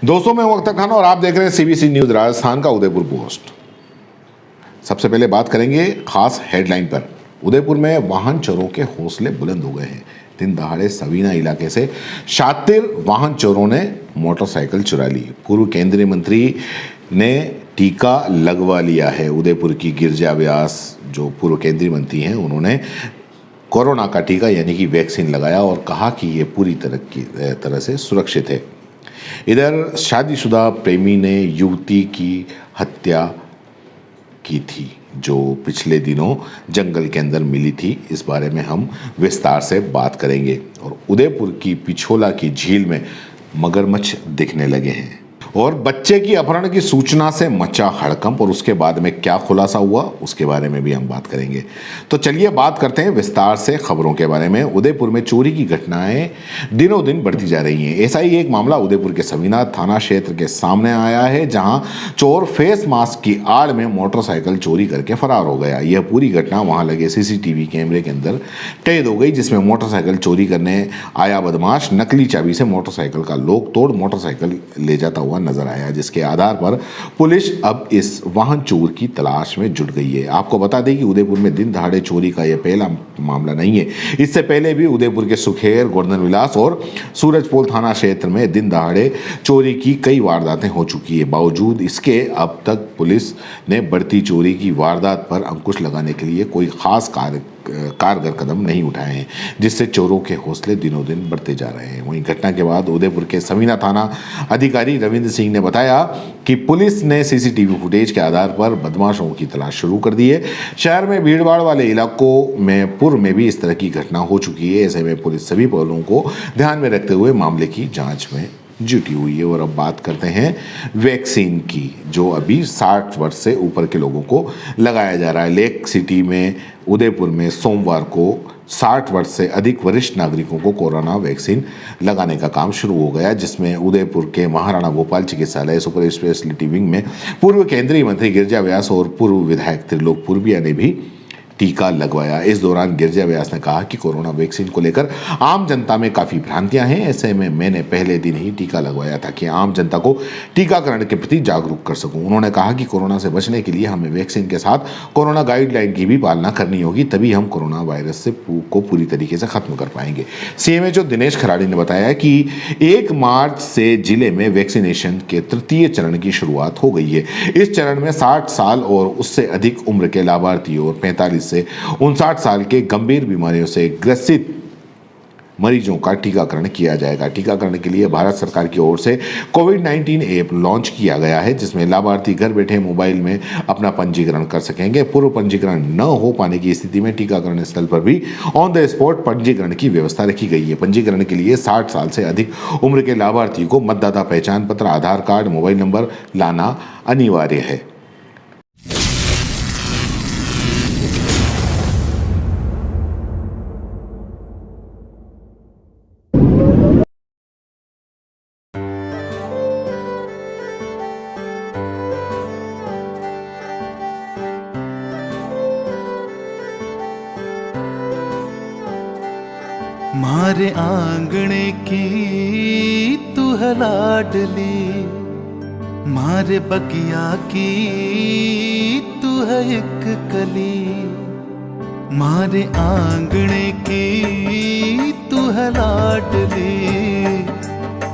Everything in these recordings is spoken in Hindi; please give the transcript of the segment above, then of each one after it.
दोस्तों, मैं हूं अख्तर खान और आप देख रहे हैं सीबीसी न्यूज राजस्थान का उदयपुर पोस्ट। सबसे पहले बात करेंगे खास हेडलाइन पर। उदयपुर में वाहन चोरों के हौसले बुलंद हो गए हैं। दिन दहाड़े सवीना इलाके से शातिर वाहन चोरों ने मोटरसाइकिल चुरा ली। पूर्व केंद्रीय मंत्री ने टीका लगवा लिया है। उदयपुर की गिरजा व्यास जो पूर्व केंद्रीय मंत्री हैं, उन्होंने कोरोना का टीका यानी कि वैक्सीन लगाया और कहा कि ये पूरी तरह से सुरक्षित है। इधर शादीशुदा प्रेमी ने युवती की हत्या की थी जो पिछले दिनों जंगल के अंदर मिली थी। इस बारे में हम विस्तार से बात करेंगे। और उदयपुर की पिछोला की झील में मगरमच्छ दिखने लगे हैं। और बच्चे की अपहरण की सूचना से मचा हड़कंप और उसके बाद में क्या खुलासा हुआ उसके बारे में भी हम बात करेंगे। तो चलिए बात करते हैं विस्तार से खबरों के बारे में। उदयपुर में चोरी की घटनाएं दिनों दिन बढ़ती जा रही हैं। ऐसा ही एक मामला उदयपुर के सवीना थाना क्षेत्र के सामने आया है, जहां चोर फेस मास्क की आड़ में मोटरसाइकिल चोरी करके फरार हो गया। यह पूरी घटना वहां लगे सीसीटीवी कैमरे के अंदर कैद हो गई, जिसमें मोटरसाइकिल चोरी करने आया बदमाश नकली चाबी से मोटरसाइकिल का लॉक तोड़ मोटरसाइकिल ले जाता हुआ नजर आया, जिसके आधार पर पुलिस अब इस वाहन चोर की तलाश में जुट गई है। आपको बता दें कि उदयपुर में दिन दहाड़े चोरी का यह पहला मामला नहीं है। इससे पहले भी उदयपुर के सुखेर, गोवर्धन विलास और सूरजपोल थाना क्षेत्र में दिन दहाड़े चोरी की कई वारदातें हो चुकी है। बावजूद इसके अब तक पुलिस ने बढ़ती चोरी की वारदात पर अंकुश लगाने के लिए कोई खास कारगर कदम नहीं उठाए हैं, जिससे चोरों के हौसले दिनों दिन बढ़ते जा रहे हैं। वहीं घटना के बाद उदयपुर के सवीना थाना अधिकारी रविंद्र सिंह ने बताया कि पुलिस ने सीसीटीवी फुटेज के आधार पर बदमाशों की तलाश शुरू कर दी है। शहर में भीड़भाड़ वाले इलाकों में पूर्व में भी इस तरह की घटना हो चुकी है। ऐसे में पुलिस सभी पहलुओं को ध्यान में रखते हुए मामले की जांच में जुटी हुई है। और अब बात करते हैं वैक्सीन की, जो अभी 60 वर्ष से ऊपर के लोगों को लगाया जा रहा है। लेक सिटी में उदयपुर में सोमवार को 60 वर्ष से अधिक वरिष्ठ नागरिकों को कोरोना वैक्सीन लगाने का काम शुरू हो गया, जिसमें उदयपुर के महाराणा भोपाल चिकित्सालय सुपर स्पेशलिटी विंग में पूर्व केंद्रीय मंत्री गिरजा व्यास और पूर्व विधायक त्रिलोक पूर्विया ने भी टीका लगवाया। इस दौरान गिरजा व्यास ने कहा कि कोरोना वैक्सीन को लेकर आम जनता में काफ़ी भ्रांतियां हैं। ऐसे में मैंने पहले दिन ही टीका लगवाया ताकि आम जनता को टीकाकरण के प्रति जागरूक कर सकूं। उन्होंने कहा कि कोरोना से बचने के लिए हमें वैक्सीन के साथ कोरोना गाइडलाइन की भी पालना करनी होगी, तभी हम कोरोना वायरस को पूरी तरीके से खत्म कर पाएंगे। सीएमएचओ दिनेश खराड़ी ने बताया कि 1 मार्च से जिले में वैक्सीनेशन के तृतीय चरण की शुरुआत हो गई है। इस चरण में 60 साल और उससे अधिक उम्र के लाभार्थी और 45 से 59 साल के गंभीर बीमारियों से ग्रसित मरीजों का टीकाकरण किया जाएगा। टीकाकरण के लिए भारत सरकार की ओर से कोविड-19 ऐप लॉन्च किया गया है, जिसमें लाभार्थी घर बैठे मोबाइल में अपना पंजीकरण कर सकेंगे। पूर्व पंजीकरण न हो पाने की स्थिति में टीकाकरण स्थल पर भी ऑन द स्पॉट पंजीकरण की व्यवस्था रखी गई है। पंजीकरण के लिए 60 साल से अधिक उम्र के लाभार्थी को मतदाता पहचान पत्र, आधार कार्ड, मोबाइल नंबर लाना अनिवार्य है। मारे आंगणे की तू है लाडली, मारे बगिया की तू है एक कली। मारे आंगणे की तू है लाडली,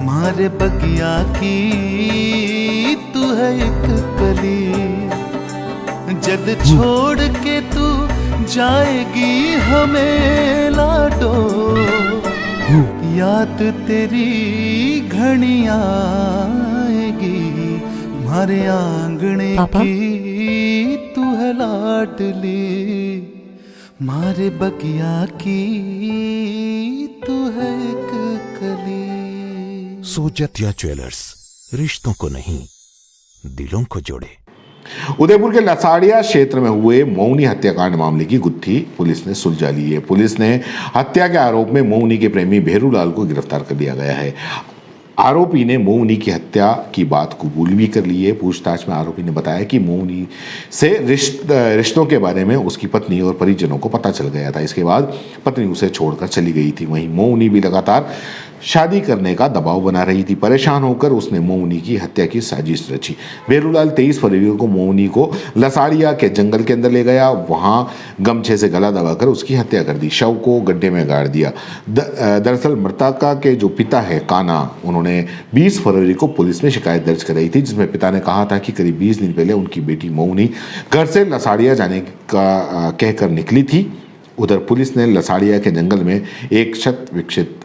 मारे बगिया की तू है एक कली। जद छोड़ के तू जाएगी हमें लाडो, याद तेरी घनी आएगी। मारे आंगणे की तू है लाडली, मारे बगिया की तू है एक कली। सोजतिया ज्वेलर्स, रिश्तों को नहीं दिलों को जोड़े। उदयपुर के लसाड़िया क्षेत्र में हुए मौनी हत्याकांड मामले की गुत्थी पुलिस ने सुलझा ली है। पुलिस ने हत्या के आरोप में मौनी के प्रेमी भेरूलाल को गिरफ्तार कर लिया गया है। आरोपी ने मोहनी की हत्या की बात कबूल भी कर ली है। पूछताछ में आरोपी ने बताया कि मोहनी से रिश्तों के बारे में उसकी पत्नी और परिजनों को पता चल गया था। इसके बाद पत्नी उसे छोड़कर चली गई थी। वहीं मोहनी भी लगातार शादी करने का दबाव बना रही थी। परेशान होकर उसने मोमनी की हत्या की साजिश रची। भेरूलाल 23 फरवरी को मोमनी को लसाड़िया के जंगल के अंदर ले गया, वहां गमछे से गला दबाकर उसकी हत्या कर दी, शव को गड्ढे में गाड़ दिया। दरअसल मृतका के जो पिता है काना, उन्होंने 20 फरवरी को पुलिस में शिकायत दर्ज कराई थी, जिसमें पिता ने कहा था कि करीब 20 दिन पहले उनकी बेटी मोमनी घर से लसाड़िया जाने का कहकर निकली थी। उधर पुलिस ने लसाड़िया के जंगल में एक शत विकसित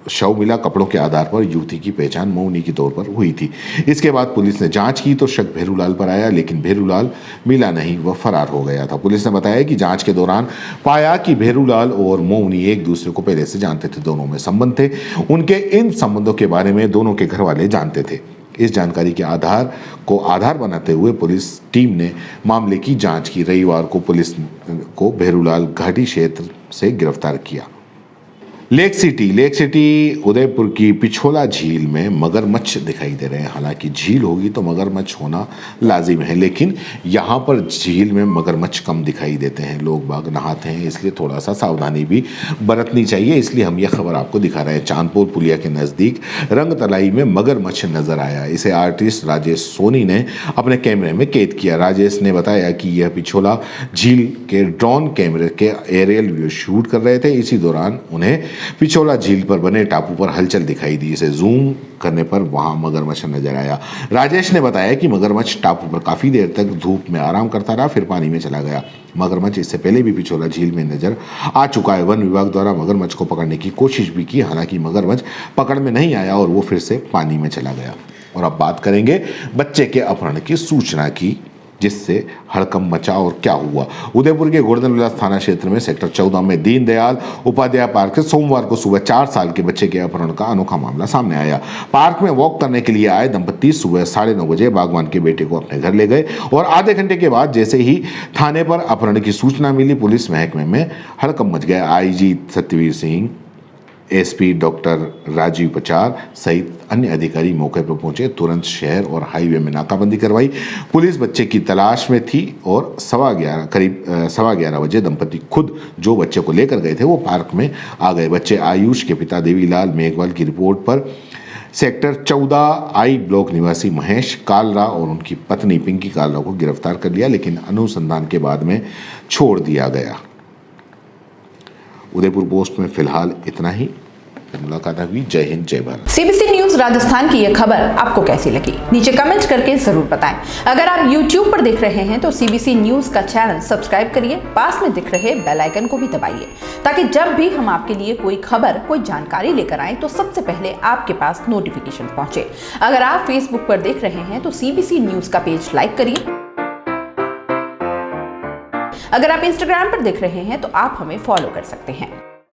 शव मिला। कपड़ों के आधार पर युवती की पहचान मोमनी के तौर पर हुई थी। इसके बाद पुलिस ने जांच की तो शक भेरूलाल पर आया, लेकिन भेरूलाल मिला नहीं, वह फरार हो गया था। पुलिस ने बताया कि जांच के दौरान पाया कि भेरूलाल और मोमनी एक दूसरे को पहले से जानते थे, दोनों में संबंध थे। उनके इन संबंधों के बारे में दोनों के घर वाले जानते थे। इस जानकारी के आधार बनाते हुए पुलिस टीम ने मामले की जांच की। रविवार को पुलिस को भेरूलाल घाटी क्षेत्र से गिरफ्तार किया। लेक सिटी उदयपुर की पिछोला झील में मगरमच्छ दिखाई दे रहे हैं। हालांकि झील होगी तो मगरमच्छ होना लाजिम है, लेकिन यहाँ पर झील में मगरमच्छ कम दिखाई देते हैं। लोग बाग नहाते हैं, इसलिए थोड़ा सा सावधानी भी बरतनी चाहिए, इसलिए हम यह खबर आपको दिखा रहे हैं। चांदपुर पुलिया के नज़दीक रंगतलाई में मगरमच्छ नजर आया। इसे आर्टिस्ट राजेश सोनी ने अपने कैमरे में कैद किया। राजेश ने बताया कि यह पिछोला झील के ड्रोन कैमरे के एरियल व्यू शूट कर रहे थे। इसी दौरान उन्हें पिछोला झील पर बने टापू पर हलचल दिखाई दी। इसे जूम करने पर वहां मगरमच्छ नजर आया। राजेश ने बताया कि मगरमच्छ टापू पर काफी देर तक धूप में आराम करता रहा, फिर पानी में चला गया। मगरमच्छ इससे पहले भी पिछोला झील में नजर आ चुका है। वन विभाग द्वारा मगरमच्छ को पकड़ने की कोशिश भी की, हालांकि मगरमच्छ पकड़ में नहीं आया और वो फिर से पानी में चला गया। और अब बात करेंगे बच्चे के अपहरण की सूचना की, जिससे हड़कंप मचा और क्या हुआ। उदयपुर के गोवर्धन विलास थाना क्षेत्र में सेक्टर 14 में दीनदयाल उपाध्याय पार्क से सोमवार को सुबह 4 साल के बच्चे के अपहरण का अनोखा मामला सामने आया। पार्क में वॉक करने के लिए आए दंपत्ति सुबह 9:30 बजे बागवान के बेटे को अपने घर ले गए और आधे घंटे के बाद जैसे ही थाने पर अपहरण की सूचना मिली, पुलिस महकमे में हड़कंप मच गया। IG Satyaveer Singh, SP doctor Rajeev Pachar सहित अन्य अधिकारी मौके पर पहुंचे। तुरंत शहर और हाईवे में नाकाबंदी करवाई। पुलिस बच्चे की तलाश में थी और करीब 11:15 बजे दंपति खुद जो बच्चे को लेकर गए थे वो पार्क में आ गए। बच्चे आयुष के पिता देवीलाल मेघवाल की रिपोर्ट पर सेक्टर 14 आई ब्लॉक निवासी महेश कालरा और उनकी पत्नी पिंकी कालरा को गिरफ्तार कर लिया, लेकिन अनुसंधान के बाद में छोड़ दिया गया। उदयपुर पोस्ट में फिलहाल इतना ही। मुलाकात हुई। जय हिंद, जय भारत। सीबीसी न्यूज राजस्थान की यह खबर आपको कैसी लगी, नीचे कमेंट करके जरूर बताएं। अगर आप YouTube पर देख रहे हैं तो सीबीसी न्यूज का चैनल सब्सक्राइब करिए, पास में दिख रहे बेल आइकन को भी दबाइए, ताकि जब भी हम आपके लिए कोई खबर, कोई जानकारी लेकर आए तो सबसे पहले आपके पास नोटिफिकेशन पहुंचे। अगर आप Facebook पर देख रहे हैं तो सीबीसी न्यूज का पेज लाइक करिए। अगर आप Instagram पर देख रहे हैं तो आप हमें फॉलो कर सकते हैं।